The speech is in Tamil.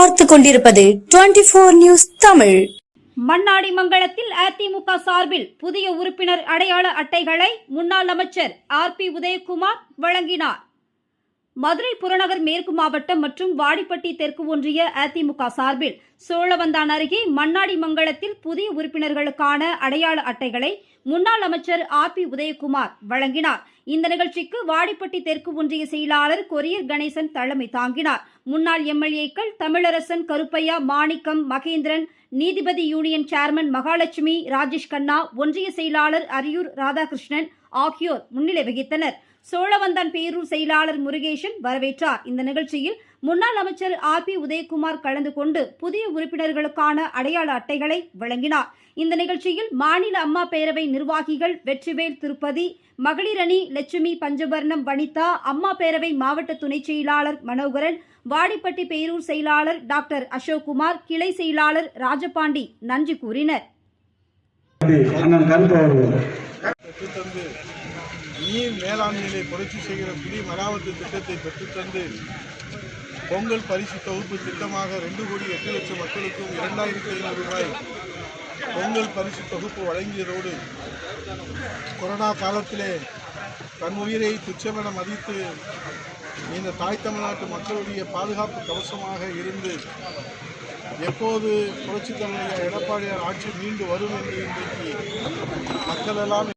பார்த்துக் கொண்டிருப்பது 24 நியூஸ் தமிழ். மண்ணாடி மங்கலத்தில் அதிமுக சார்பில் புதிய உறுப்பினர் அடையாள அட்டைகளை முன்னாள் அமைச்சர் ஆர்பி உதயகுமார் வழங்கினார். மதுரை புறநகர் மேற்கு மாவட்டம் மற்றும் வாடிப்பட்டி தெற்கு ஒன்றிய அதிமுக சார்பில் சோழவந்தான் அருகே மண்ணாடி மங்கலத்தில் புதிய உறுப்பினர்களுக்கான அடையாள அட்டைகளை முன்னாள் அமைச்சர் ஆர்பி உதயகுமார் வழங்கினார். இந்த நிகழ்ச்சிக்கு வாடிப்பட்டி தெற்கு ஒன்றிய செயலாளர் கொரியர் கணேசன் தலைமை தாங்கினார். முன்னாள் எம்எல்ஏக்கள் தமிழரசன், கருப்பையா, மாணிக்கம், மகேந்திரன், நீதிபதி யூனியன் சேர்மன் மகாலட்சுமி, ராஜேஷ் கண்ணா, ஒன்றிய செயலாளர் அரியூர் ராதாகிருஷ்ணன் ஆகியோர் முன்னிலை வகித்தனர். சோழவந்தான் பேரூர் செயலாளர் முருகேசன் வரவேற்றார். இந்த நிகழ்ச்சியில் முன்னாள் அமைச்சர் ஆர்பி உதயகுமார் கலந்து கொண்டு புதிய உறுப்பினர்களுக்கான அடையாள அட்டைகளை வழங்கினார். இந்த நிகழ்ச்சியில் மாநில அம்மா பேரவை நிர்வாகிகள் வெற்றிவேல் திருப்பதி, மகளிர் அணி லட்சுமி, பஞ்சவர்ணம் வனிதா, அம்மா பேரவை மாவட்ட துணை செயலாளர் மனோகரன், வாடிப்பட்டி பேரூர் செயலாளர் டாக்டர் அசோக்குமார், கிளை செயலாளர் ராஜபாண்டி நன்றி கூறினர். நீர் மேலாண்மையை புரட்சி செய்கிற குடி மராமத்து திட்டத்தை பெற்றுத்தந்து பொங்கல் பரிசு தொகுப்பு திட்டமாக 2,08,00,000 மக்களுக்கும் 2,500 ரூபாய் பொங்கல் பரிசு தொகுப்பு வழங்கியதோடு கொரோனா காலத்திலே தன் உயிரை துச்சமென மதித்து இந்த தாய் தமிழ்நாட்டு மக்களுடைய பாதுகாப்பு கவசமாக இருந்து எப்போது புரட்சித் தலைவர் எடப்பாடியார் ஆட்சி மீண்டு வரும் என்று இன்றைக்கு மக்கள் எல்லாம்